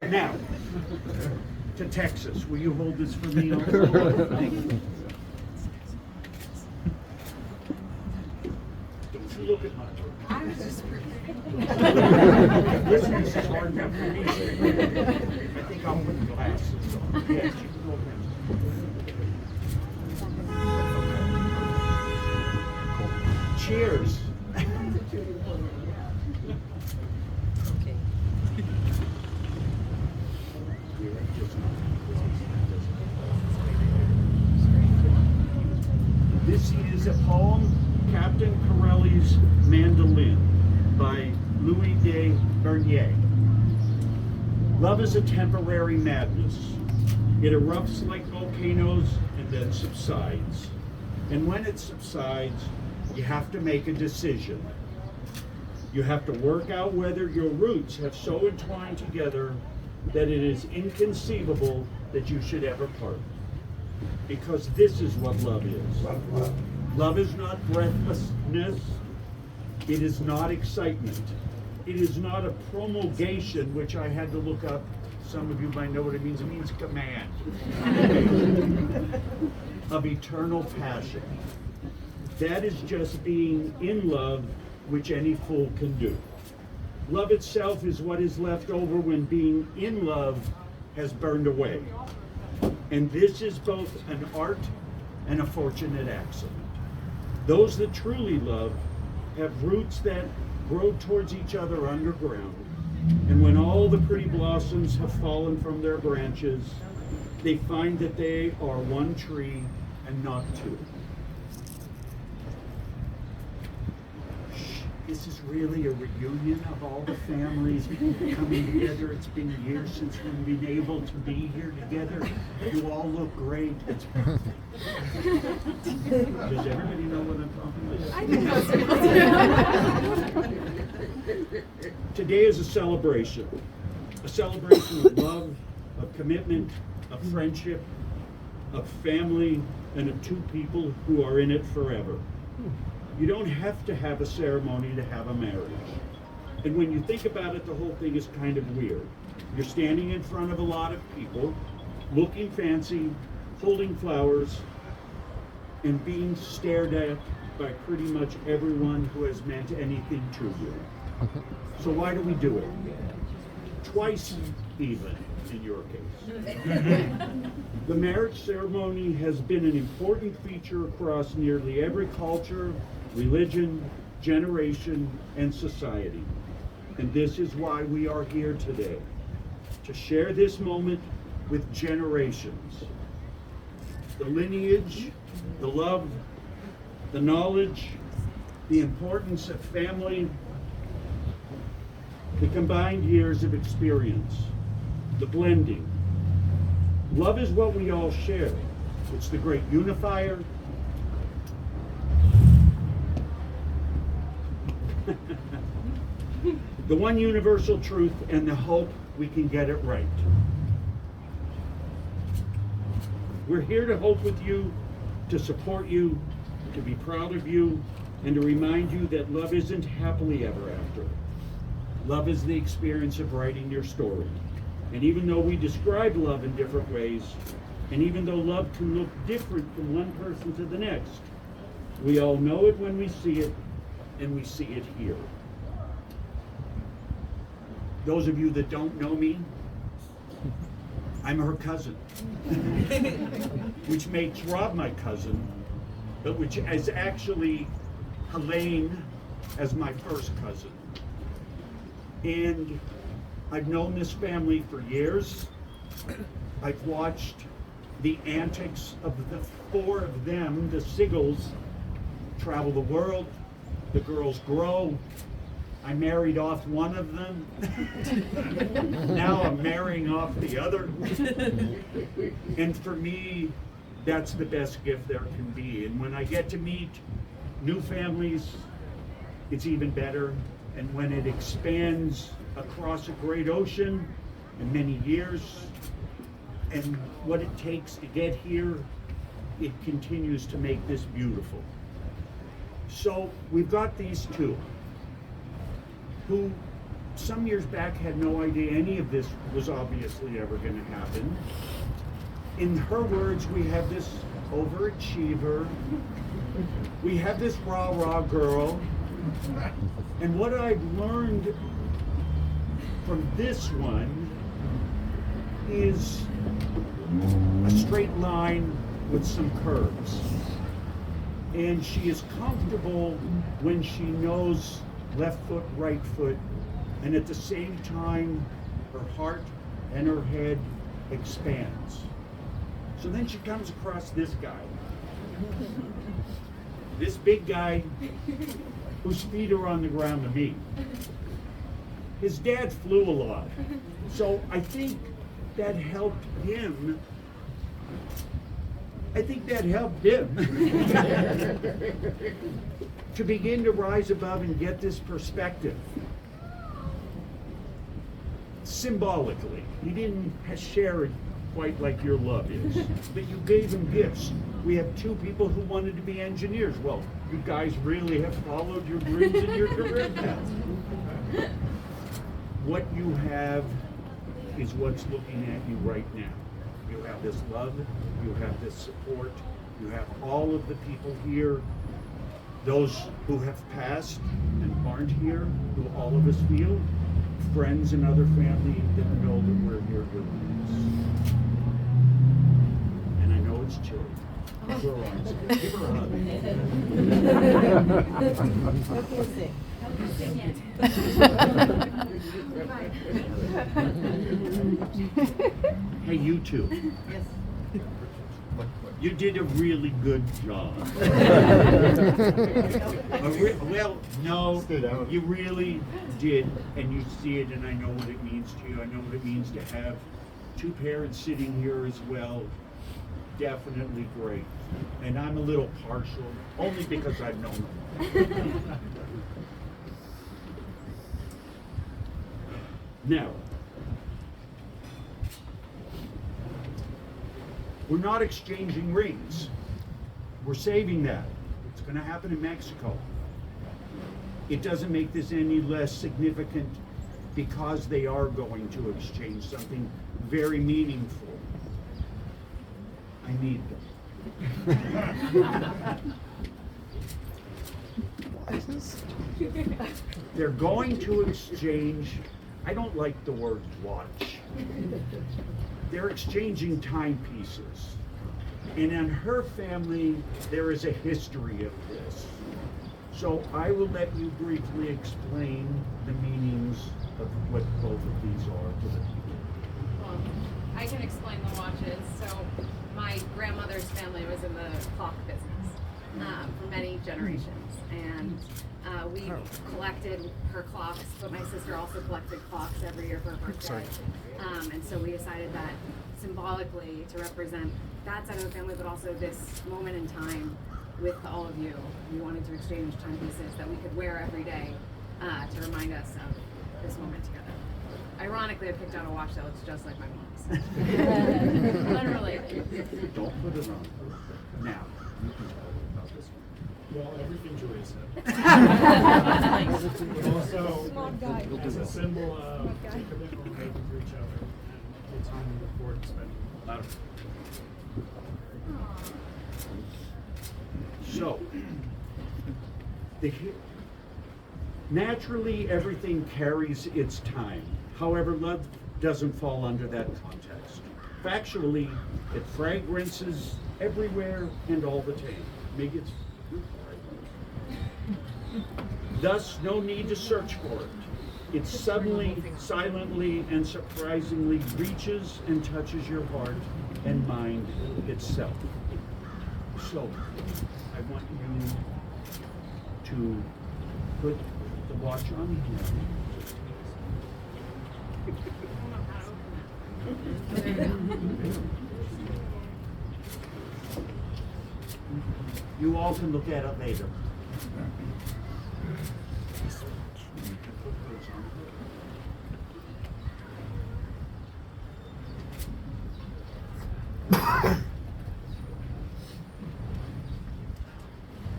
Now, to Texas. Will you hold this for me also? Thank you. Don't you look at my turn. I was just This is hard enough for me. I think I'll put the glasses on. Yes, you can go ahead. Cheers. This is a poem, Captain Corelli's Mandolin, by Louis de Bernier. Love is a temporary madness. It erupts like volcanoes and then subsides. And when it subsides, you have to make a decision. You have to work out whether your roots have so entwined together that it is inconceivable that you should ever part. Because this is what love is. Love is not breathlessness. It is not excitement. It is not a promulgation, which I had to look up. Some of you might know what it means. It means command of eternal passion. That is just being in love, which any fool can do. Love itself is what is left over when being in love has burned away. And this is both an art and a fortunate accident. Those that truly love have roots that grow towards each other underground. And when all the pretty blossoms have fallen from their branches, they find that they are one tree and not two. This is really a reunion of all the families coming together. It's been years since we've been able to be here together. You all look great. It's perfect. Does everybody know what I'm talking about? Today is a celebration of love, of commitment, of friendship, of family, and of two people who are in it forever. You don't have to have a ceremony to have a marriage. And when you think about it, the whole thing is kind of weird. You're standing in front of a lot of people, looking fancy, holding flowers, and being stared at by pretty much everyone who has meant anything to you. So why do we do it? Twice even, in your case. The marriage ceremony has been an important feature across nearly every culture, religion, generation, and society. And this is why we are here today, to share this moment with generations. The lineage, the love, the knowledge, the importance of family, the combined years of experience, the blending. Love is what we all share. It's the great unifier. The one universal truth and the hope we can get it right. We're here to hope with you, to support you, to be proud of you, and to remind you that love isn't happily ever after. Love is the experience of writing your story. And even though we describe love in different ways, and even though love can look different from one person to the next, we all know it when we see it, and we see it here. Those of you that don't know me, I'm her cousin, which makes Rob my cousin, but which is actually Helene as my first cousin. And I've known this family for years. I've watched the antics of the four of them, the Siggles, travel the world. The girls grow. I married off one of them. Now I'm marrying off the other. And for me, that's the best gift there can be. And when I get to meet new families, it's even better. And when it expands across a great ocean and many years, and what it takes to get here, it continues to make this beautiful. So we've got these two who some years back had no idea any of this was obviously ever going to happen. In her words, we have this overachiever, we have this rah-rah girl, and what I've learned from this one is a straight line with some curves. And she is comfortable when she knows left foot, right foot, and at the same time, her heart and her head expands. So then she comes across this guy. This big guy whose feet are on the ground to me. His dad flew a lot. So I think that helped him. To begin to rise above and get this perspective. Symbolically, he didn't share it quite like your love is, but you gave him gifts. We have two people who wanted to be engineers. Well, you guys really have followed your dreams and your career path. What you have is what's looking at you right now. You have this love, you have this support, you have all of the people here, those who have passed and aren't here, who all of us feel, friends and other family that know that we're here doing this. And I know it's chilly. Give her a hug. Give her a hug. Hey, you two. Yes. You did a really good job. Well, no, you really did, and you see it, and I know what it means to you. I know what it means to have two parents sitting here as well. Definitely great. And I'm a little partial, only because I've known them. Now, we're not exchanging rings. We're saving that. It's going to happen in Mexico. It doesn't make this any less significant because they are going to exchange something very meaningful. I need them. They're going to exchange, I don't like the word watch. They're exchanging timepieces. And in her family, there is a history of this. So I will let you briefly explain the meanings of what both of these are to the people. Well, I can explain the watches. So my grandmother's family was in the clock business for many generations. And we collected her clocks, but my sister also collected clocks every year for her birthday. And so we decided that symbolically to represent that side of the family, but also this moment in time with all of you. We wanted to exchange timepieces that we could wear every day to remind us of this moment together. Ironically, I picked out a watch that looks just like my mom's. Unrelated. Don't put it on. Now, you can tell them about this one. Well, everything Julia said. But also, as a symbol of the commitment we're making to each other and the time we look forward to spending. So, naturally everything carries its time. However, love doesn't fall under that context. Factually, it fragrances everywhere and all the time. Maybe it's thus no need to search for it. It suddenly, silently, and surprisingly reaches and touches your heart and mind itself. So, I want you to put the watch on here. You all can look at it later.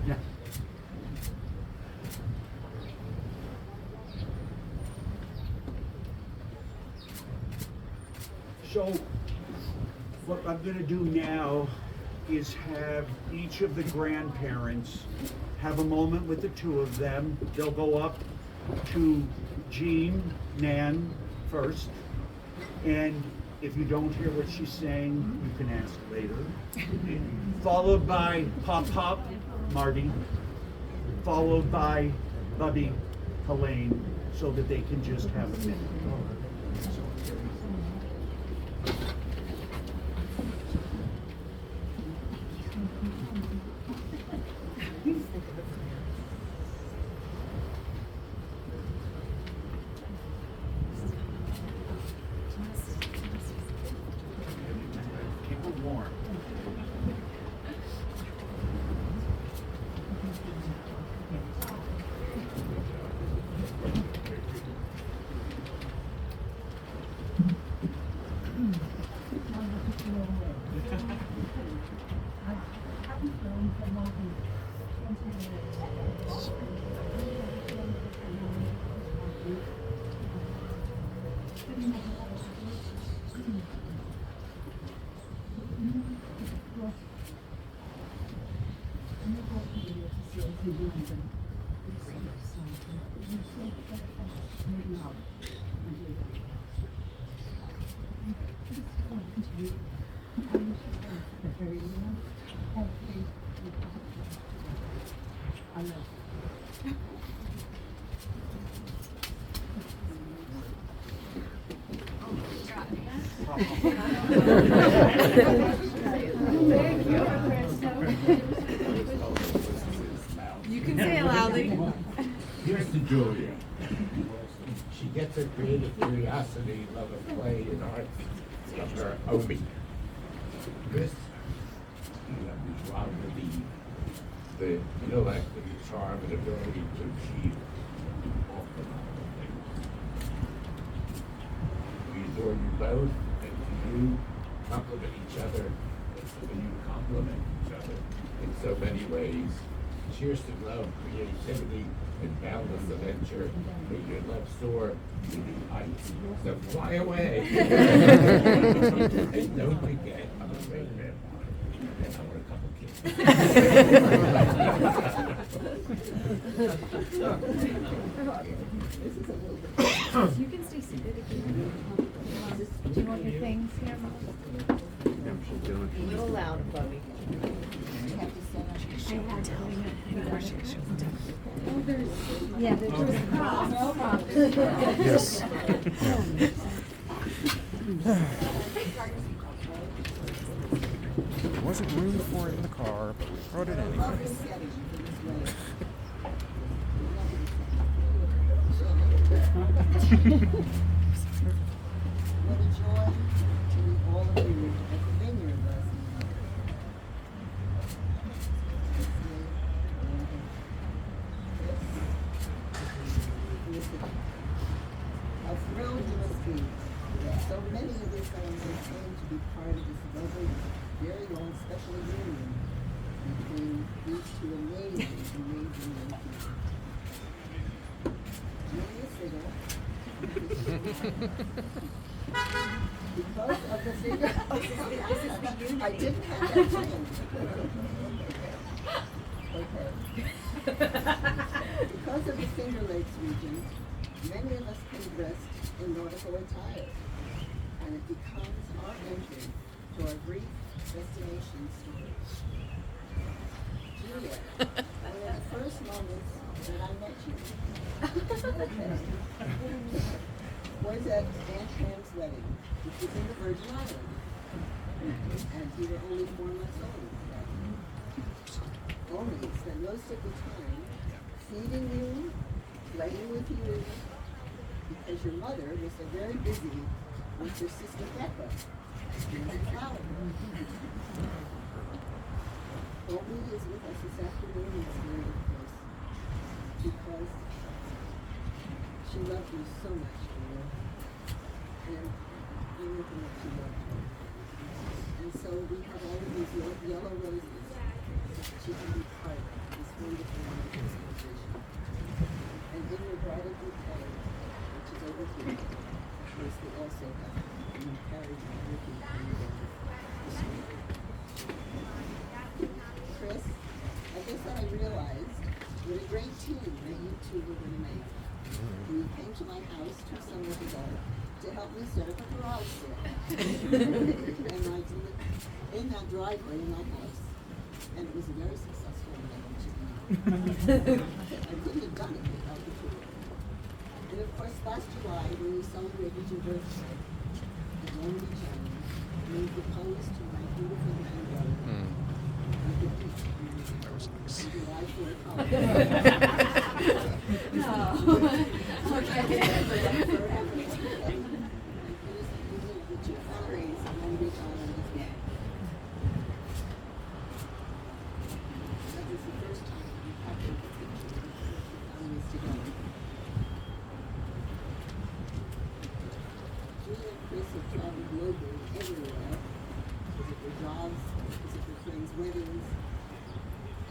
Yeah. So what I'm gonna do now is have each of the grandparents have a moment with the two of them. They'll go up to Jean, Nan first, and if you don't hear what she's saying, you can ask later. Followed by Pop Pop, Marty, followed by Bubby, Helene, so that they can just have a minute. Keep it warm. You can say it loudly. Here's to Julia. She gets her creative curiosity, love of play and art from her Obi. This, is Rob Levine, the intellect and the charm and ability to achieve all phenomenal things. We adore you both, and you complement each other, and you complement each other in so many ways. Cheers to love, creativity, and boundless adventure. May your love soar to new heights. So fly away. And don't forget, I'm a great grandfather. And I want a couple kids. You can stay seated if you want. Do you want your things here, Mom? A little loud, Bubby. Yeah, there's props. Yes. There wasn't room for it in the car, but we brought it anyway. What a joy to meet all of you at the vineyard last night. How thrilled you must be that so many of your families came to be part of this lovely, very long special union between these two amazing young people. Julia Sigel. Because of the finger. I didn't have that plan. Okay. Because of the Finger Lakes region, many of us can dress in nautical attire, and it becomes our entry to our brief destination story. Julia, one of the first moments that I met you was at Aunt Pam's wedding, which was in the Virgin Islands, and you were only 4 months old. Only spent most of the time feeding you, playing with you, because your mother was so very busy with your sister Becca in the flower. Obi is with us this afternoon in spirit, of course, because she loved you so much, Julia, and everything that she loved you. And so we have all of these yellow roses so that she can be part of this wonderful celebration. And in your bridal bouquet, which is over here, of course, we also have you carried your my house 2 summers ago to help me set up a garage sale. And I did it in that driveway in my house. And it was a very successful endeavor. I couldn't have done it without the tool. And of course, last July, when we celebrated your birthday, the Normandy Challenge made the pose to my beautiful granddaughter at the beach. That was nice. On July 4th. Okay. The 2 fundraisers of Normandy Challenge as well. That was the first time we captured the picture of the families together. Julia and Chris have traveled globally everywhere, visit their jobs, visit their friends' weddings,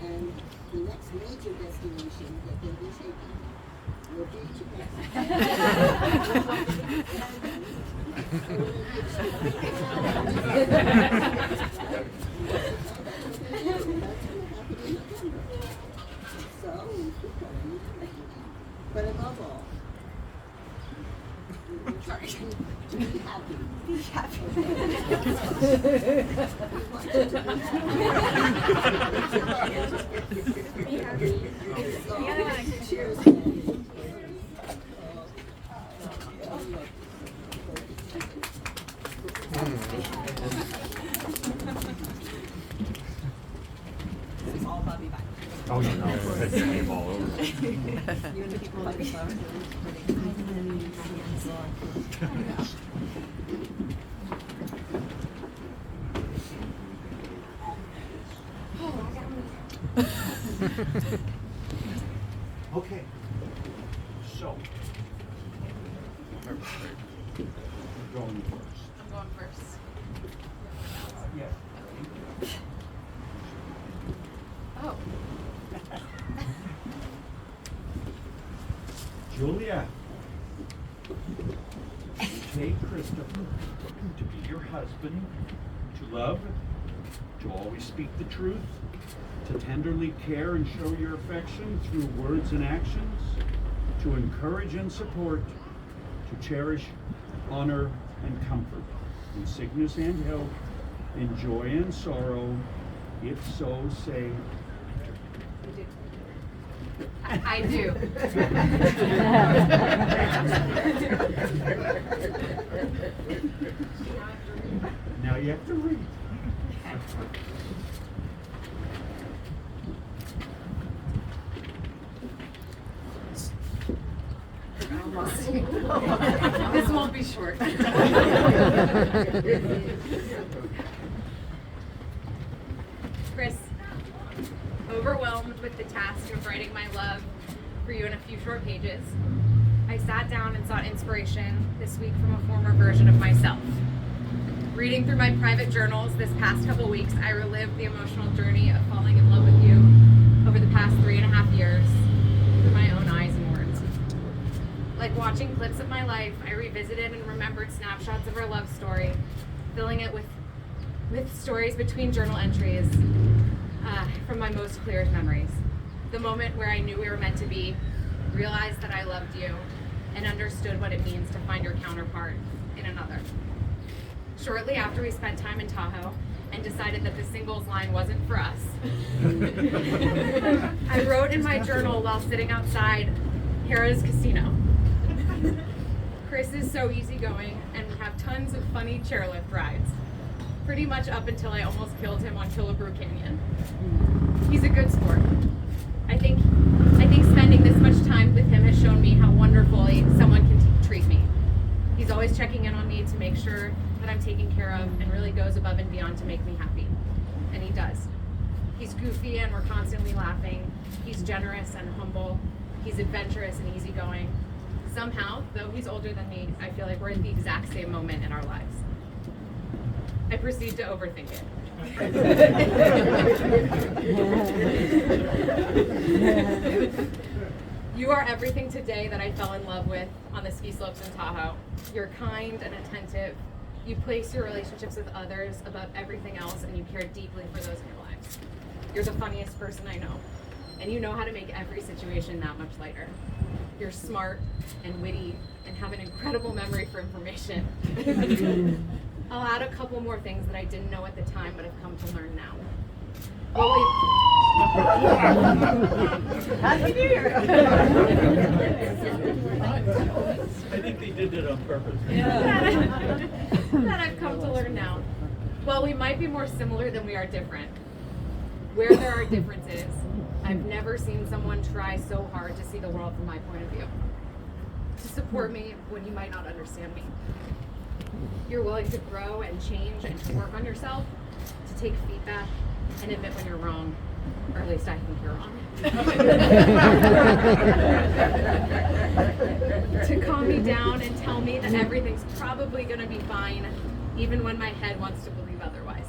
and the next major destination that they'll be taking will be So, we keep going. But above all, we try to be happy. Be happy. Be happy. So, cheers. This is all Bobby back. Oh, you know, it's a game all over. You and the people like the flowers. Okay, so. You're going first. I'm going first. Yeah. Oh. Julia, take Christopher to be your husband, to love, to always speak the truth, to tenderly care and show your affection through words and actions, to encourage and support, to cherish, honor, and comfort, in sickness and health, in joy and sorrow, if so, say. I do. Now you have to read. This won't be short. Chris, overwhelmed with the task of writing my love for you in a few short pages, I sat down and sought inspiration this week from a former version of myself. Reading through my private journals this past couple weeks, I relived the emotional journey of falling in love with you over the past 3.5 years through my own eyes and words. Like watching clips of my life, I revisited and remembered snapshots of our love story, filling it with stories between journal entries from my most clearest memories. The moment where I knew we were meant to be, realized that I loved you, and understood what it means to find your counterpart in another. Shortly after we spent time in Tahoe and decided that the singles line wasn't for us, I wrote in my journal while sitting outside Harrah's Casino. Chris is so easygoing, and we have tons of funny chairlift rides. Pretty much up until I almost killed him on Killabrew Canyon. He's a good sport. I think spending this much time with him has shown me how wonderfully someone can treat me. He's always checking in on me to make sure that I'm taken care of, and really goes above and beyond to make me happy. And he does. He's goofy and we're constantly laughing. He's generous and humble. He's adventurous and easygoing. Somehow, though he's older than me, I feel like we're at the exact same moment in our lives. I proceed to overthink it. You are everything today that I fell in love with on the ski slopes in Tahoe. You're kind and attentive. You place your relationships with others above everything else, and you care deeply for those in your lives. You're the funniest person I know, and you know how to make every situation that much lighter. You're smart and witty and have an incredible memory for information. I'll add a couple more things that I didn't know at the time but have come to learn now. Happy New Year! I think they did it on purpose. That I've come to learn now. While we might be more similar than we are different, where there are differences, I've never seen someone try so hard to see the world from my point of view, to support me when you might not understand me. You're willing to grow and change and to work on yourself, to take feedback and admit when you're wrong, or at least I think you're wrong. To calm me down and tell me that everything's probably going to be fine, even when my head wants to believe otherwise.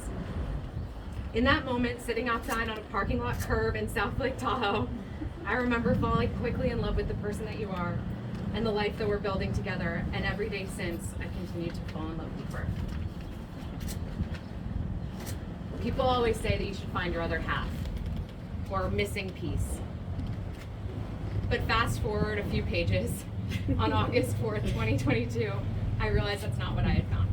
In that moment, sitting outside on a parking lot curb in South Lake Tahoe, I remember falling quickly in love with the person that you are and the life that we're building together, and every day since, I continue to fall in love deeper. People always say that you should find your other half, or missing piece. But fast forward a few pages, on August 4th, 2022, I realized that's not what I had found.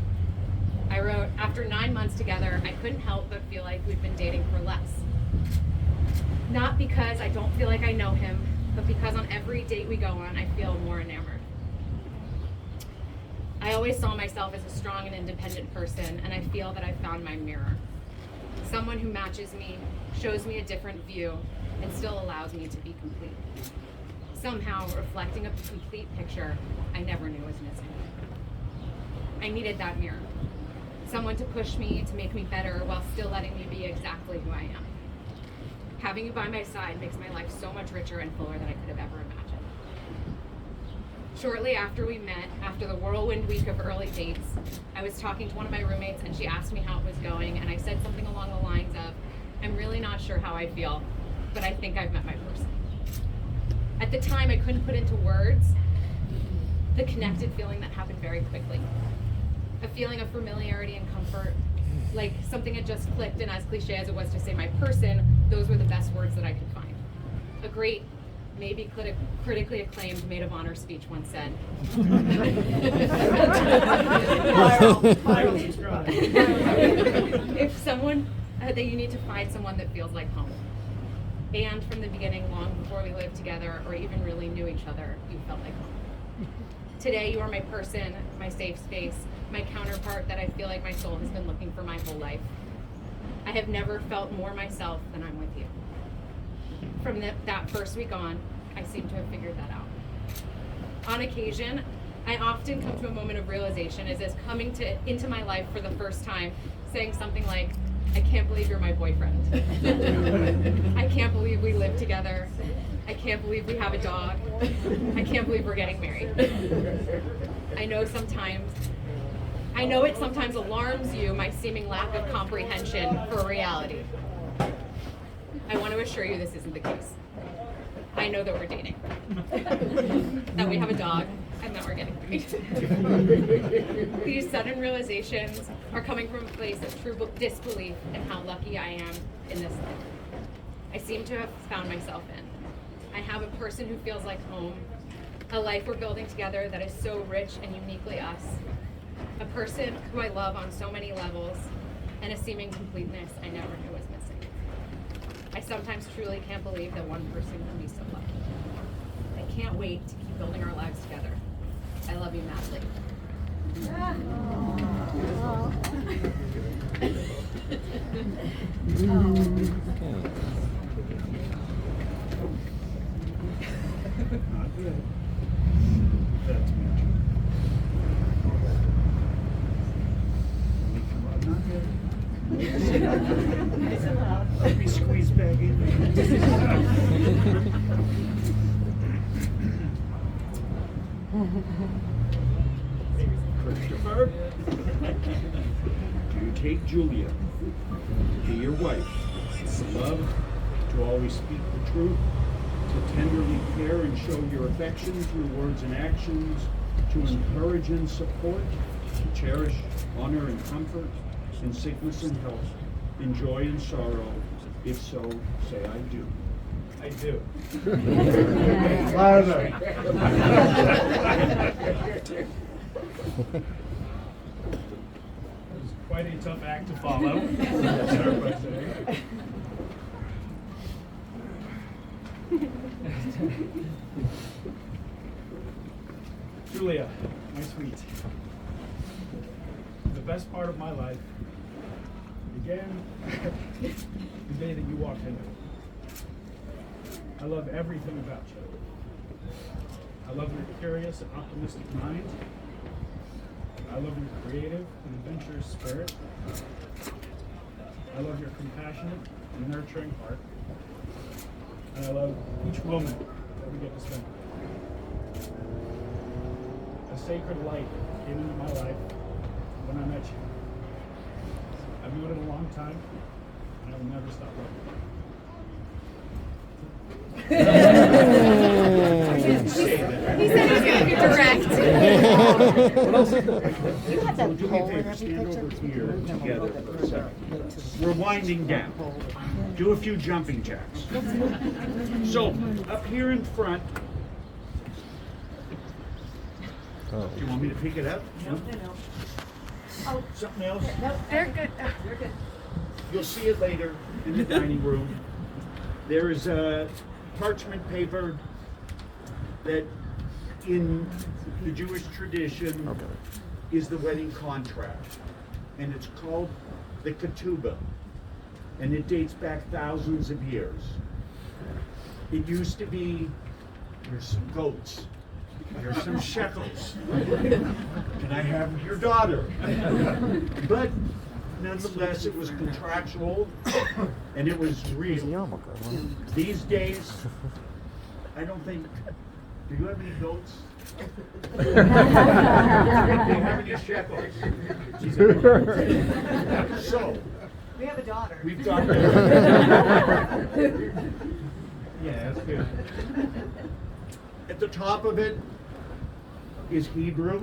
I wrote, after 9 months together, I couldn't help but feel like we've been dating for less. Not because I don't feel like I know him, but because on every date we go on, I feel more enamored. I always saw myself as a strong and independent person, and I feel that I found my mirror. Someone who matches me, shows me a different view, and still allows me to be complete. Somehow reflecting a complete picture I never knew was missing. I needed that mirror. Someone to push me, to make me better, while still letting me be exactly who I am. Having you by my side makes my life so much richer and fuller than I could have ever imagined. Shortly after we met, after the whirlwind week of early dates, I was talking to one of my roommates and she asked me how it was going, and I said something along the lines of, I'm really not sure how I feel, but I think I've met my person. At the time, I couldn't put into words the connected feeling that happened very quickly. A feeling of familiarity and comfort, like something had just clicked, and as cliche as it was to say my person, those were the best words that I could find. A great, maybe critically acclaimed maid of honor speech once said. If someone, that you need to find someone that feels like home. And from the beginning, long before we lived together or even really knew each other, you felt like home. Today, you are my person, my safe space, my counterpart that I feel like my soul has been looking for my whole life. I have never felt more myself than I'm with you. From that first week on, I seem to have figured that out. On occasion, I often come to a moment of realization as coming into my life for the first time, saying something like, I can't believe you're my boyfriend. I can't believe we live together. I can't believe we have a dog. I can't believe we're getting married. I know it sometimes alarms you, my seeming lack of comprehension for reality. I want to assure you this isn't the case. I know that we're dating, that we have a dog, and that we're getting married. These sudden realizations are coming from a place of true disbelief in how lucky I am in this life. I seem to have found myself in. I have a person who feels like home, a life we're building together that is so rich and uniquely us, a person who I love on so many levels, and a seeming completeness I never knew was missing. I sometimes truly can't believe that one person can be so lucky. I can't wait to keep building our lives together. I love you madly. Not good. That's magic. Not good. Let me squeeze back in. Christopher, do you take Julia to be your wife, to love, to always speak the truth, to tenderly care and show your affection through words and actions, to encourage and support, to cherish, honor and comfort, in sickness and health, in joy and sorrow? If so, say I do. I do. Louder. It was quite a tough act to follow. Start by saying. Julia, my sweet. The best part of my life began the day that you walked in. I love everything about you. I love your curious and optimistic mind. I love your creative and adventurous spirit. I love your compassionate and nurturing heart. And I love each moment that we get to spend with you. A sacred light came into my life when I met you. I've known it a long time, and I will never stop loving you. He said he was gonna be direct. You had So that do me a pole in favor, every stand over picture? here together for a second. We're winding down. Do a few jumping jacks. So, up here in front, Oh. do you want me to pick it up? No. Oh, something else? They're good. You'll see it later in the dining room. There is a parchment paper that in the Jewish tradition Okay. is the wedding contract. And it's called the ketubah. And it dates back thousands of years. It used to be, there's some goats, there's some shekels. Can I have your daughter? But nonetheless, it was contractual and it was There's a real. yarmulke. These days, I don't think, do you have any goats? Do you have any shekels? So, We have a daughter. we've got Yeah, that's good. at the top of it is Hebrew,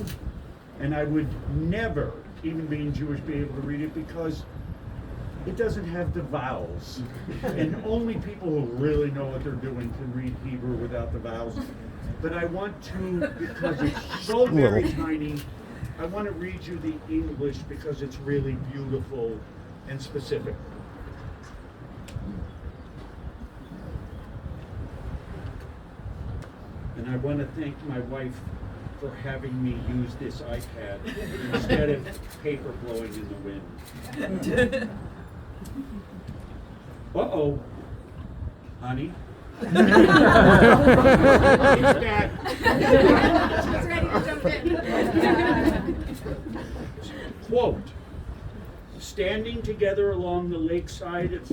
and I would never, even being Jewish, be able to read it because it doesn't have the vowels. And only people who really know what they're doing can read Hebrew without the vowels. But I want to, because it's so very tiny, I want to read you the English because it's really beautiful and specific. And I want to thank my wife for having me use this iPad instead of paper blowing in the wind. Uh-oh, honey. It's back. She's ready to jump in. Quote, standing together along the lakeside of,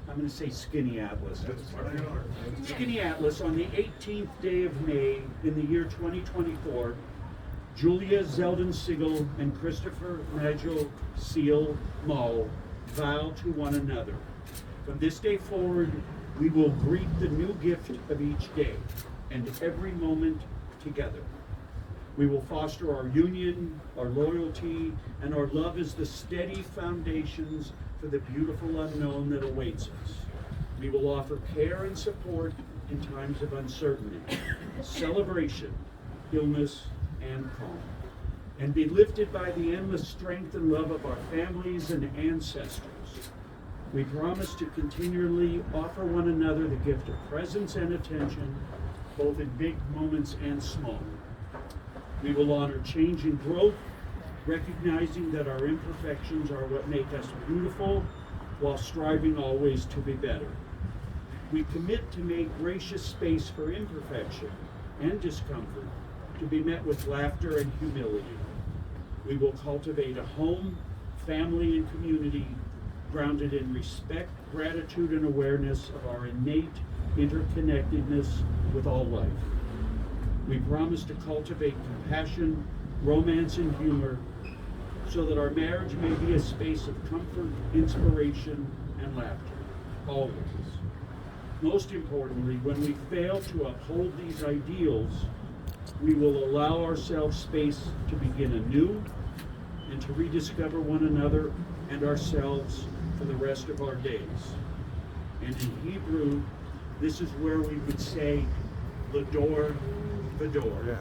I'm going to say Skinny Atlas. Skinny Atlas on the 18th day of May in the year 2024, Julia Zeldin Siegel and Christopher Nigel Seal Mull vow to one another. From this day forward, we will greet the new gift of each day and every moment together. We will foster our union, our loyalty, and our love as the steady foundations for the beautiful unknown that awaits us. We will offer care and support in times of uncertainty, celebration, illness, and calm, and be lifted by the endless strength and love of our families and ancestors. We promise to continually offer one another the gift of presence and attention, both in big moments and small. We will honor change and growth, recognizing that our imperfections are what make us beautiful, while striving always to be better. We commit to make gracious space for imperfection and discomfort, to be met with laughter and humility. We will cultivate a home, family, and community grounded in respect, gratitude, and awareness of our innate interconnectedness with all life. We promise to cultivate compassion, romance, and humor so that our marriage may be a space of comfort, inspiration, and laughter, always. Most importantly, when we fail to uphold these ideals, we will allow ourselves space to begin anew and to rediscover one another and ourselves for the rest of our days. And in Hebrew, This is where we would say Lador, Vador, Yeah.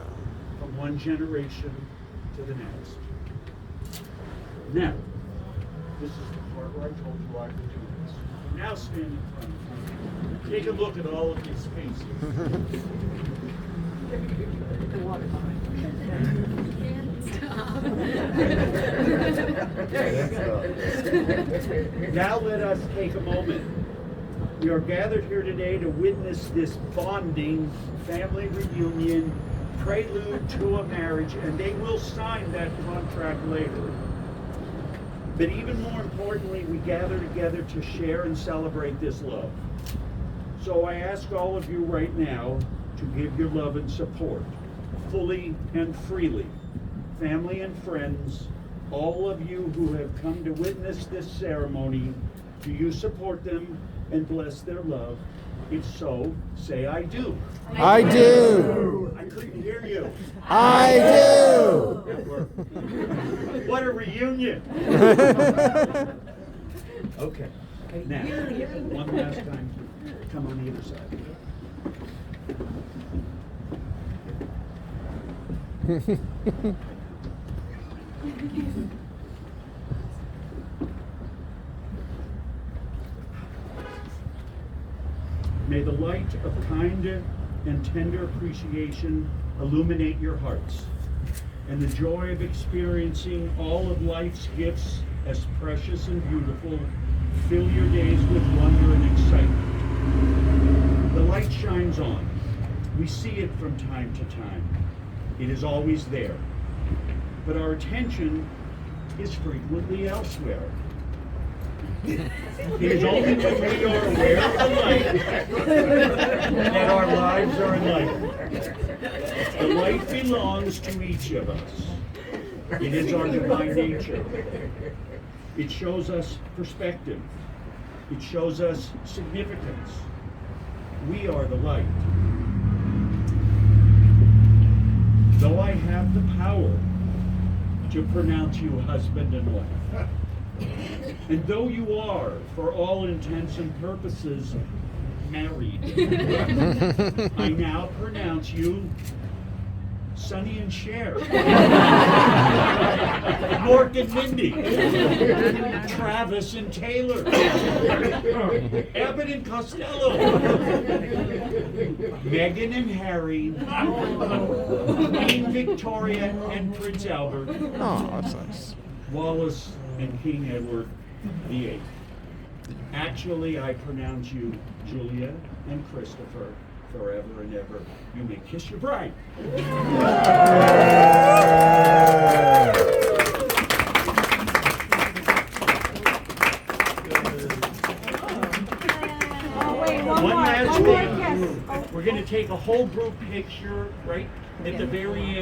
from one generation to the next. Now, this is the part where I told you I would do this. Now stand in front of me. Take a look at all of these faces. Now let us take a moment. We are gathered here today to witness this bonding family reunion, prelude to a marriage, and they will sign that contract later. But even more importantly, we gather together to share and celebrate this love. So I ask all of you right now to give your love and support, fully and freely. Family and friends, all of you who have come to witness this ceremony, do you support them and bless their love? If so, say I do. I do. I couldn't hear you. I do. That worked. What a reunion. Okay, now, one last time, come on either side. May the light of kind and tender appreciation illuminate your hearts, and the joy of experiencing all of life's gifts as precious and beautiful fill your days with wonder and excitement. The light shines on. We see it from time to time. It is always there. But our attention is frequently elsewhere. It is only when we are aware of the light that our lives are enlightened. The light belongs to each of us. It is our divine nature. It shows us perspective. It shows us significance. We are the light. Though I have the power to pronounce you husband and wife, and though you are, for all intents and purposes, married, I now pronounce you Sonny and Cher, Mork and Mindy, Travis and Taylor, Abbott and Costello, Meghan and Harry, Queen Victoria and Prince Albert, Oh, that's nice. Wallace and King Edward VIII. Actually, I pronounce you Julia and Christopher forever and ever. You may kiss your bride. One last thing. We're going to take a whole group picture right at the very end.